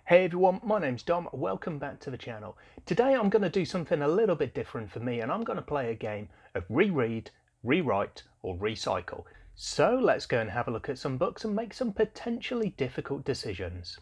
Hey everyone, my name's Dom, welcome back to the channel. Today I'm going to do something a little bit different for me and I'm going to play a game of reread, rewrite or recycle. So let's go and have a look at some books and make some potentially difficult decisions.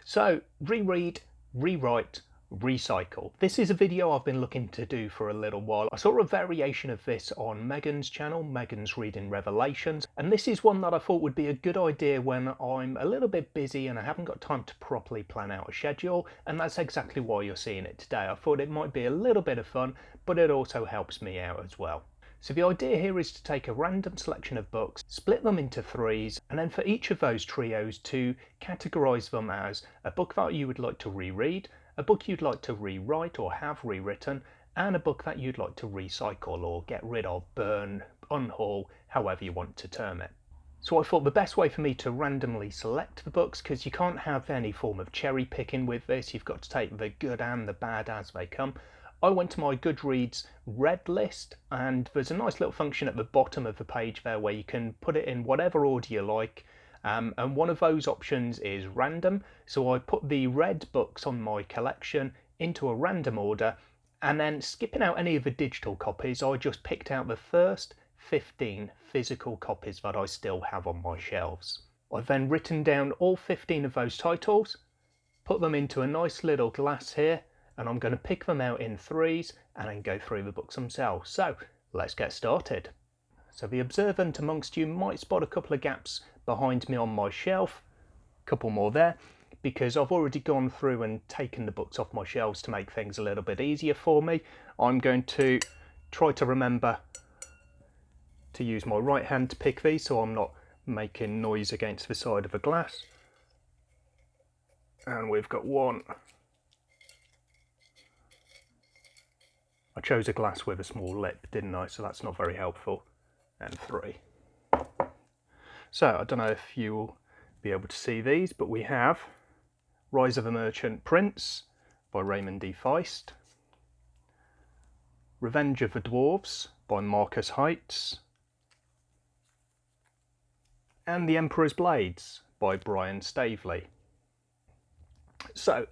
So, reread, rewrite, recycle. This is a video I've been looking to do for a little while. I saw a variation of this on Megan's channel, Megan's Reading Revelations, and this is one that I thought would be a good idea when I'm a little bit busy and I haven't got time to properly plan out a schedule, and that's exactly why you're seeing it today. I thought it might be a little bit of fun, but it also helps me out as well. So the idea here is to take a random selection of books, split them into threes, and then for each of those trios to categorise them as a book that you would like to reread, a book you'd like to rewrite or have rewritten, and a book that you'd like to recycle or get rid of, burn, unhaul, however you want to term it. So I thought the best way for me to randomly select the books, because you can't have any form of cherry picking with this, you've got to take the good and the bad as they come. I went to my Goodreads read list, and there's a nice little function at the bottom of the page there where you can put it in whatever order you like, and one of those options is random. So I put the read books on my collection into a random order, and then skipping out any of the digital copies, I just picked out the first 15 physical copies that I still have on my shelves. I've then written down all 15 of those titles, put them into a nice little glass here, and I'm going to pick them out in threes and then go through the books themselves. So let's get started. So the observant amongst you might spot a couple of gaps behind me on my shelf, a couple more there, because I've already gone through and taken the books off my shelves to make things a little bit easier for me. I'm going to try to remember to use my right hand to pick these so I'm not making noise against the side of a glass. And we've got one. I chose a glass with a small lip, didn't I? So that's not very helpful. And three. So I don't know if you'll be able to see these, but we have Rise of a Merchant Prince by Raymond D. Feist, Revenge of the Dwarves by Marcus Heitz, and The Emperor's Blades by Brian Staveley. So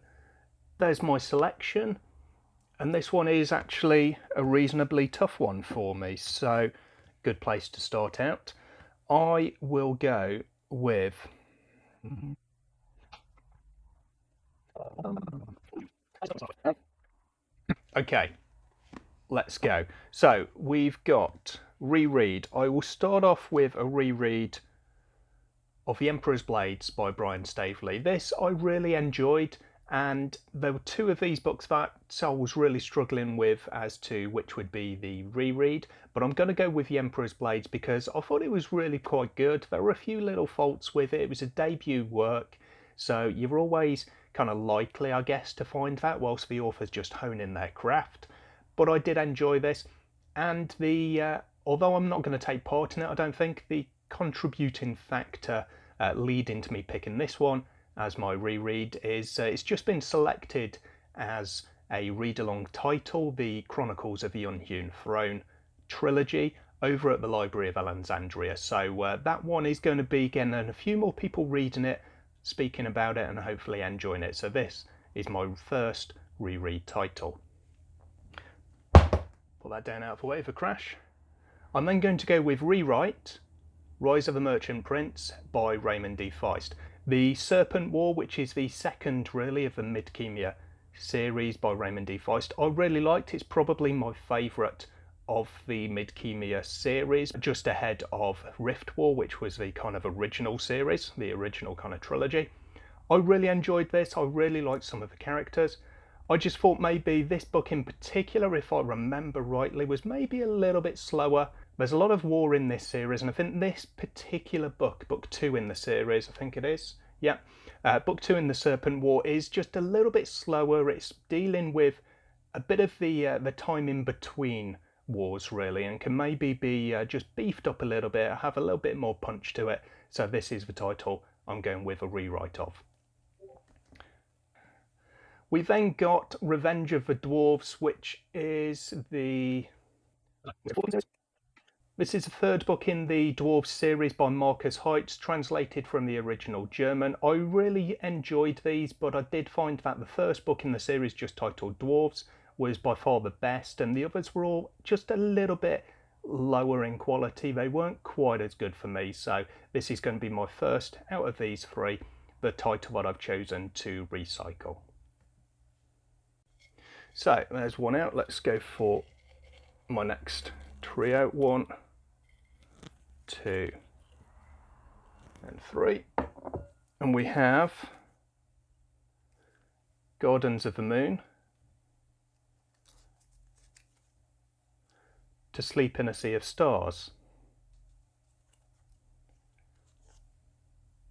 there's my selection. And this one is actually a reasonably tough one for me, so good place to start out. I will go with... Okay, let's go. So we've got reread. I will start off with a reread of The Emperor's Blades by Brian Staveley. This I really enjoyed. And there were two of these books that I was really struggling with as to which would be the reread, but I'm going to go with The Emperor's Blades because I thought it was really quite good. There were a few little faults with it. It was a debut work, so you're always kind of likely, I guess, to find that whilst the author's just honing their craft. But I did enjoy this, and although I'm not going to take part in it, I don't think, the contributing factor leading to me picking this one as my reread is it's just been selected as a read-along title, the Chronicles of the Unhewn Throne trilogy over at the Library of Alexandria. So that one is going to be getting a few more people reading it, speaking about it, and hopefully enjoying it. So this is my first reread title. Put that down out of the way for crash. I'm then going to go with Rewrite, Rise of a Merchant Prince by Raymond D. Feist. The Serpent War, which is the second really of the Midkemia series by Raymond D. Feist, I really liked. It's probably my favourite of the Midkemia series, just ahead of Rift War, which was the kind of original series, the original kind of trilogy. I really enjoyed this. I really liked some of the characters. I just thought maybe this book in particular, if I remember rightly, was maybe a little bit slower. There's a lot of war in this series, and I think this particular book, book 2 in the series, I think it is, yeah, book 2 in the Serpent War is just a little bit slower. It's dealing with a bit of the time in between wars, really, and can maybe be just beefed up a little bit, have a little bit more punch to it. So this is the title I'm going with a rewrite of. We then got Revenge of the Dwarves, which is the This is the third book in the Dwarves series by Marcus Heitz, translated from the original German. I really enjoyed these, but I did find that the first book in the series, just titled Dwarves, was by far the best, and the others were all just a little bit lower in quality. They weren't quite as good for me, so this is going to be my first out of these three, the title that I've chosen to recycle. So there's one out. Let's go for my next trio. 1, 2 and 3, and we have Gardens of the Moon, To Sleep in a Sea of Stars,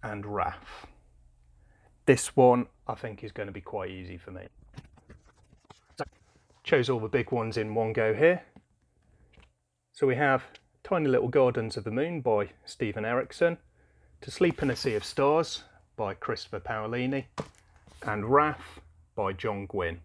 and Wrath. This one I think is going to be quite easy for me. So, chose all the big ones in one go here. So we have Tiny Little Gardens of the Moon by Stephen Erickson, To Sleep in a Sea of Stars by Christopher Paolini, and Wrath by John Gwynne.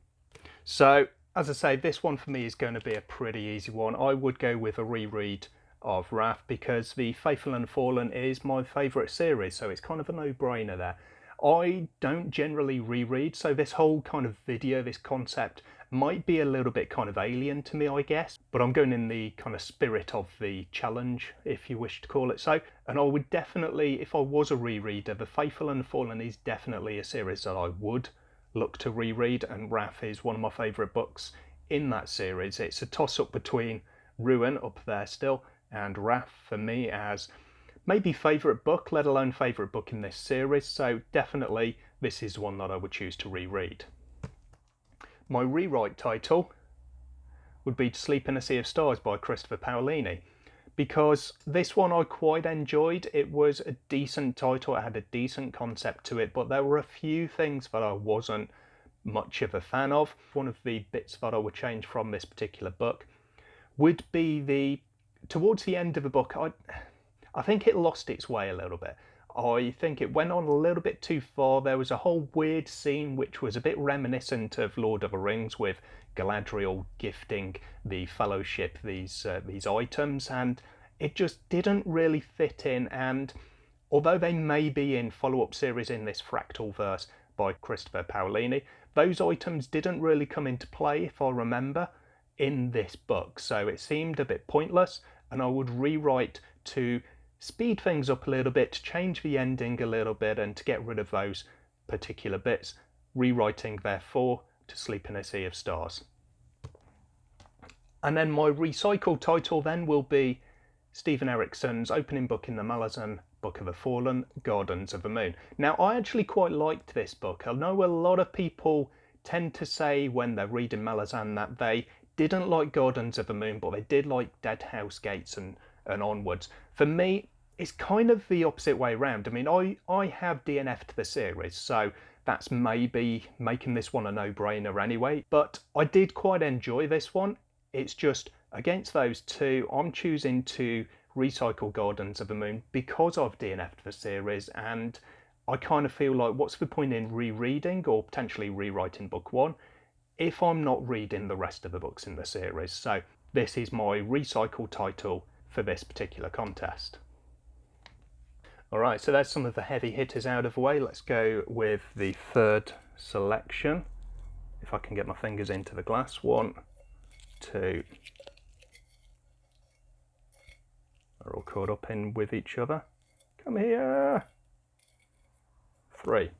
So, as I say, this one for me is going to be a pretty easy one. I would go with a reread of Wrath because The Faithful and Fallen is my favourite series, so it's kind of a no-brainer there. I don't generally reread, so this whole kind of video, this concept, might be a little bit kind of alien to me, I guess, but I'm going in the kind of spirit of the challenge, if you wish to call it so. And I would definitely, if I was a rereader, The Faithful and Fallen is definitely a series that I would look to reread, and Wrath is one of my favourite books in that series. It's a toss-up between Ruin, up there still, and Wrath for me as maybe favourite book, let alone favourite book in this series, so definitely this is one that I would choose to reread. My rewrite title would be To Sleep in a Sea of Stars by Christopher Paolini, because this one I quite enjoyed. It was a decent title, it had a decent concept to it, but there were a few things that I wasn't much of a fan of. One of the bits that I would change from this particular book would be towards the end of the book, I think it lost its way a little bit. I think it went on a little bit too far. There was a whole weird scene which was a bit reminiscent of Lord of the Rings, with Galadriel gifting the Fellowship these items, and it just didn't really fit in. And although they may be in follow-up series in this Fractal verse by Christopher Paolini, those items didn't really come into play, if I remember, in this book. So it seemed a bit pointless, and I would rewrite to speed things up a little bit, to change the ending a little bit, and to get rid of those particular bits, rewriting therefore To Sleep in a Sea of Stars. And then my recycled title then will be Stephen Erickson's opening book in the Malazan Book of the Fallen, Gardens of the Moon. Now, I actually quite liked this book. I know a lot of people tend to say when they're reading Malazan that they didn't like Gardens of the Moon, but they did like Dead House Gates and onwards. For me, it's kind of the opposite way around. I mean, I have DNF'd the series, so that's maybe making this one a no-brainer anyway, but I did quite enjoy this one. It's just, against those two, I'm choosing to recycle Gardens of the Moon because I've DNF'd the series, and I kind of feel like, what's the point in rereading or potentially rewriting book one if I'm not reading the rest of the books in the series? So this is my recycled title for this particular contest. Alright, so there's some of the heavy hitters out of the way. Let's go with the third selection. If I can get my fingers into the glass. 1, 2. They're all caught up in with each other. Come here. 3.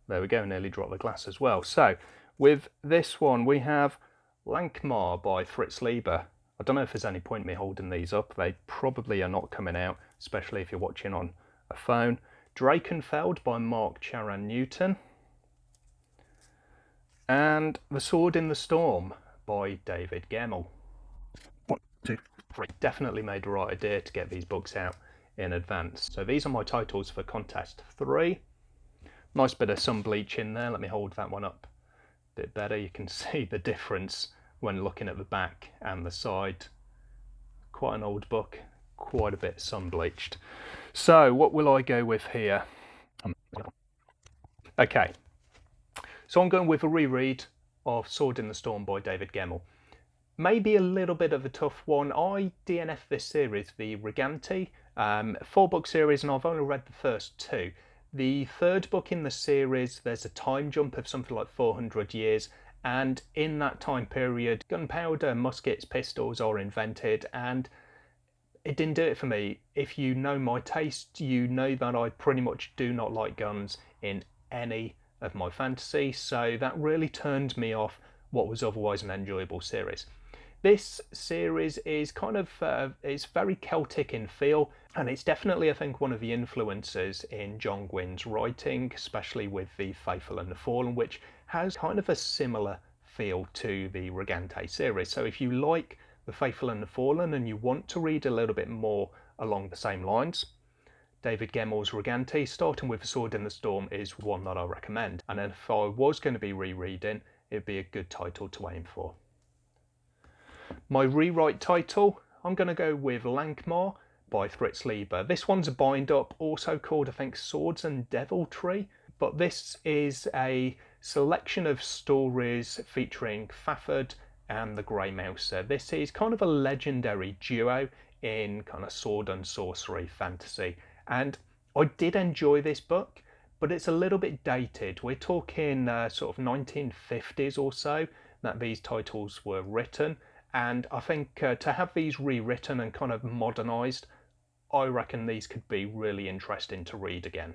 There we go, nearly dropped the glass as well. So, with this one we have Lankmar by Fritz Leiber. I don't know if there's any point me holding these up. They probably are not coming out, especially if you're watching on a phone. Drakenfeld by Mark Charan Newton. And The Sword in the Storm by David Gemmell. 1, 2, 3. Definitely made the right idea to get these books out in advance. So these are my titles for contest 3. Nice bit of sun bleach in there. Let me hold that one up a bit better. You can see the difference when looking at the back and the side. Quite an old book, quite a bit sun bleached. So what will I go with here? Okay, so I'm going with a reread of Sword in the Storm by David Gemmell. maybe a little bit of a tough one. I DNF this series, the Riganti, 4-book series, and I've only read the first 2. The 3rd book in the series, there's a time jump of something like 400 years, and in that time period, gunpowder, muskets, pistols are invented, and it didn't do it for me. If you know my taste, you know that I pretty much do not like guns in any of my fantasy, so that really turned me off what was otherwise an enjoyable series. This series is kind of, it's very Celtic in feel, and it's definitely, I think, one of the influences in John Gwyn's writing, especially with The Faithful and the Fallen, which has kind of a similar feel to the Regante series. So if you like The Faithful and the Fallen and you want to read a little bit more along the same lines, David Gemmell's Regante, starting with The Sword in the Storm, is one that I recommend. And if I was going to be rereading, it'd be a good title to aim for. My rewrite title, I'm going to go with Lankmar by Fritz Leiber. This one's a bind-up, also called, I think, Swords and Deviltry, but this is a selection of stories featuring Fafhrd and the Grey Mouser. This is kind of a legendary duo in kind of sword and sorcery fantasy, and I did enjoy this book, but it's a little bit dated. We're talking sort of 1950s or so that these titles were written. And I think to have these rewritten and kind of modernised, I reckon these could be really interesting to read again.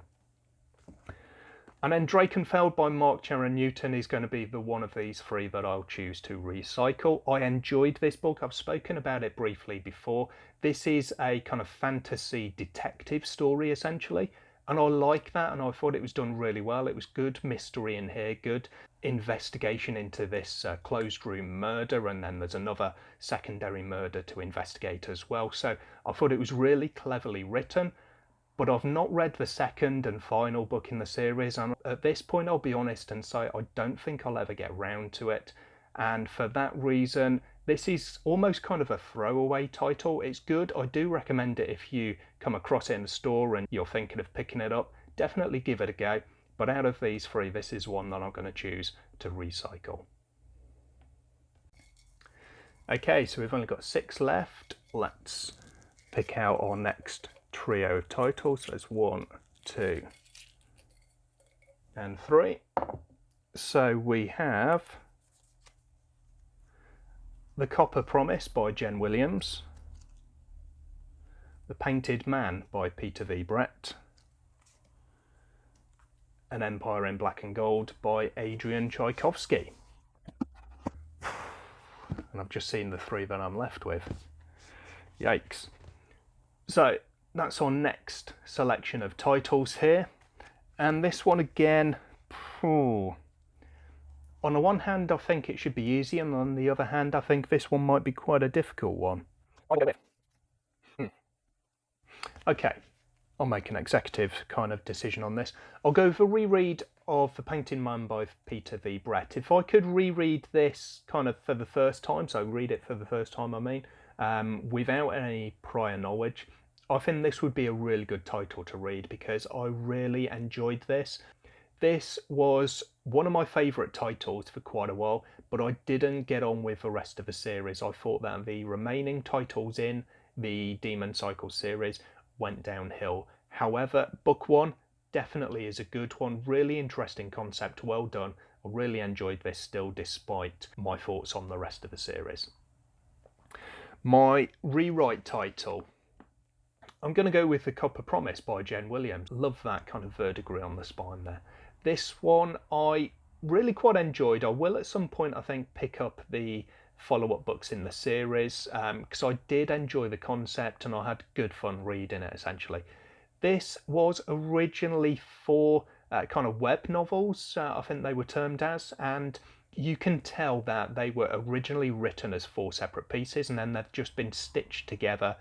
And then Drakenfeld by Mark Charon Newton is going to be the one of these 3 that I'll choose to recycle. I enjoyed this book. I've spoken about it briefly before. This is a kind of fantasy detective story, essentially. And I like that, and I thought it was done really well. It was good mystery in here, good investigation into this closed room murder, and then there's another secondary murder to investigate as well. So I thought it was really cleverly written, but I've not read the second and final book in the series, and at this point I'll be honest and say I don't think I'll ever get round to it. And for that reason, this is almost kind of a throwaway title. It's good. I do recommend it if you come across it in the store and you're thinking of picking it up. Definitely give it a go. But out of these 3, this is one that I'm going to choose to recycle. Okay, so we've only got 6 left. Let's pick out our next trio of titles. So there's 1, 2, and 3. So we have The Copper Promise by Jen Williams, The Painted Man by Peter V. Brett, An Empire in Black and Gold by Adrian Tchaikovsky. And I've just seen the 3 that I'm left with. Yikes. So that's our next selection of titles here. And this one again, on the one hand I think it should be easy, and on the other hand I think this one might be quite a difficult one. Okay, I'll make an executive kind of decision on this. I'll go for reread of The Painted Man by Peter V. Brett. If I could reread this kind of for the first time, so read it for the first time I mean, without any prior knowledge, I think this would be a really good title to read because I really enjoyed this. This was one of my favourite titles for quite a while, but I didn't get on with the rest of the series. I thought that the remaining titles in the Demon Cycle series went downhill. However, book 1 definitely is a good one. Really interesting concept, well done. I really enjoyed this still despite my thoughts on the rest of the series. My rewrite title, I'm going to go with The Copper Promise by Jen Williams. Love that kind of verdigris on the spine there. This one I really quite enjoyed. I will at some point I think pick up the follow-up books in the series because I did enjoy the concept and I had good fun reading it essentially. This was originally 4 kind of web novels, I think they were termed as, and you can tell that they were originally written as 4 separate pieces and then they've just been stitched together,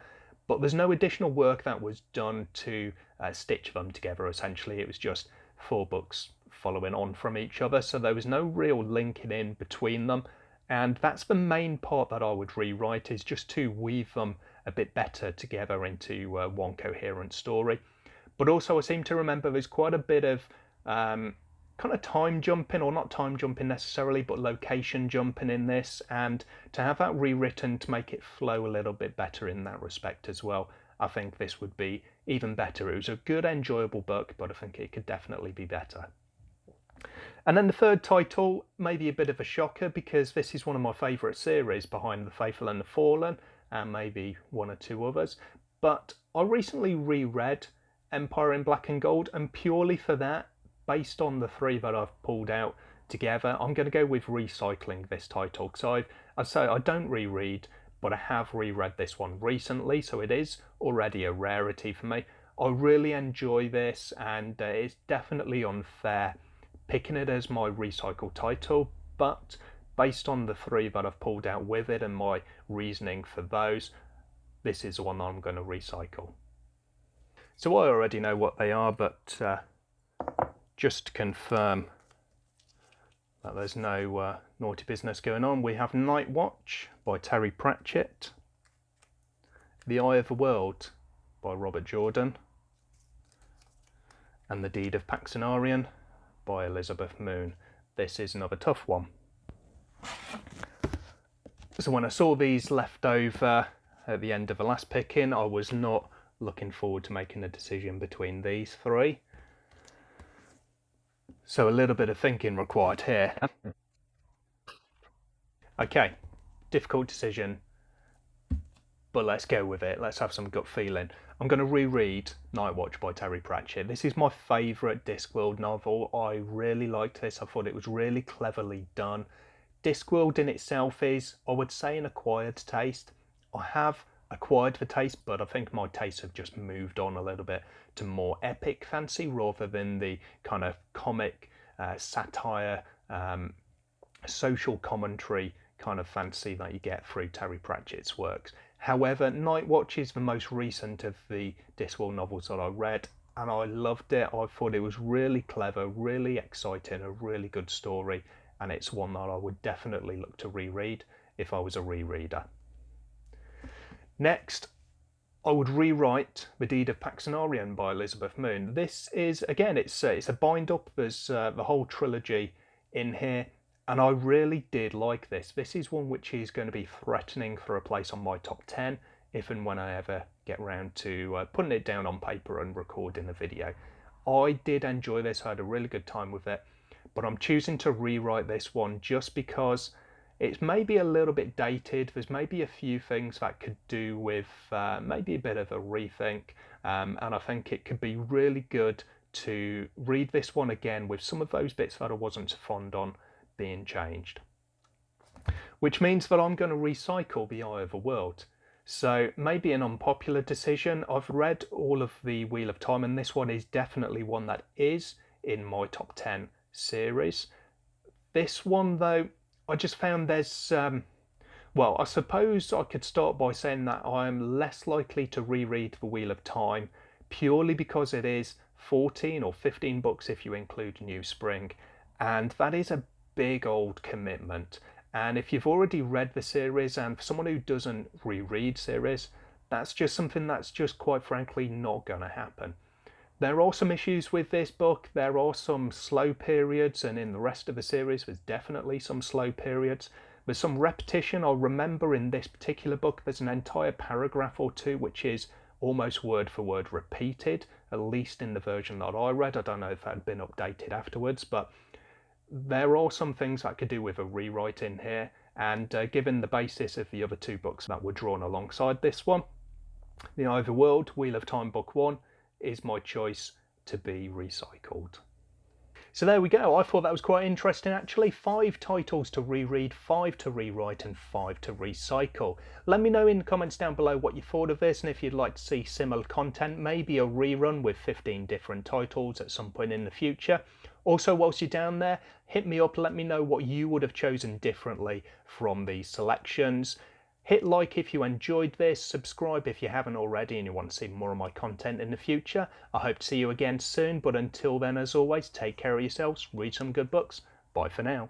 but there's no additional work that was done to stitch them together essentially. It was just 4 books following on from each other, so there was no real linking in between them. And that's the main part that I would rewrite, is just to weave them a bit better together into one coherent story. But also I seem to remember there's quite a bit of kind of time jumping, or not time jumping necessarily, but location jumping in this, and to have that rewritten to make it flow a little bit better in that respect as well, I think this would be even better. It was a good, enjoyable book, but I think it could definitely be better. And then the third title, maybe a bit of a shocker, because this is one of my favourite series behind The Faithful and the Fallen, and maybe one or two others. But I recently reread Empire in Black and Gold, and purely for that, based on the three that I've pulled out together, I'm going to go with recycling this title. So I say I don't reread, but I have reread this one recently, so it is already a rarity for me. I really enjoy this, and it's definitely unfair picking it as my recycle title, but based on the three that I've pulled out with it and my reasoning for those, this is the one that I'm going to recycle. So I already know what they are, but just to confirm that there's no naughty business going on, we have Night Watch by Terry Pratchett, The Eye of the World by Robert Jordan, and The Deed of Paxenarian by Elizabeth Moon. This is another tough one. So when I saw these left over at the end of the last picking, I was not looking forward to making a decision between these three. So a little bit of thinking required here. Okay, difficult decision, but let's go with it. Let's have some gut feeling. I'm going to reread Night Watch by Terry Pratchett. This is my favourite Discworld novel. I really liked this. I thought it was really cleverly done. Discworld in itself is, I would say, an acquired taste. I have acquired the taste, but I think my tastes have just moved on a little bit to more epic fancy rather than the kind of comic satire, social commentary kind of fancy that you get through Terry Pratchett's works. However, Night Watch is the most recent of the Discworld novels that I read, and I loved it. I thought it was really clever, really exciting, a really good story, and it's one that I would definitely look to reread if I was a rereader. Next, I would rewrite The Deed of Paxenarian by Elizabeth Moon. This is, again, it's a bind-up. There's the whole trilogy in here, and I really did like this. This is one which is going to be threatening for a place on my top 10 if and when I ever get round to putting it down on paper and recording a video. I did enjoy this. I had a really good time with it, but I'm choosing to rewrite this one just because it's maybe a little bit dated. There's maybe a few things that could do with maybe a bit of a rethink, and I think it could be really good to read this one again with some of those bits that I wasn't fond on being changed. Which means that I'm going to recycle The Eye of the World. So maybe an unpopular decision. I've read all of the Wheel of Time, and this one is definitely one that is in my top 10 series. This one though, I just found there's well, I suppose I could start by saying that I'm less likely to reread The Wheel of Time purely because it is 14 or 15 books if you include New Spring, and that is a big old commitment. And if you've already read the series, and for someone who doesn't reread series, that's just something that's just quite frankly not going to happen. There are some issues with this book. There are some slow periods, and in the rest of the series there's definitely some slow periods. There's some repetition. I remember in this particular book there's an entire paragraph or two which is almost word for word repeated, at least in the version that I read. I don't know if that had been updated afterwards, but there are some things I could do with a rewrite in here, and given the basis of the other two books that were drawn alongside this one, The Eye of the World, Wheel of Time Book 1 is my choice to be recycled. So there we go. I thought that was quite interesting actually. 5 titles to reread, 5 to rewrite, and 5 to recycle. Let me know in the comments down below what you thought of this, and if you'd like to see similar content, maybe a rerun with 15 different titles at some point in the future. Also, whilst you're down there, hit me up, let me know what you would have chosen differently from these selections. Hit like if you enjoyed this, subscribe if you haven't already and you want to see more of my content in the future. I hope to see you again soon, but until then, as always, take care of yourselves, read some good books. Bye for now.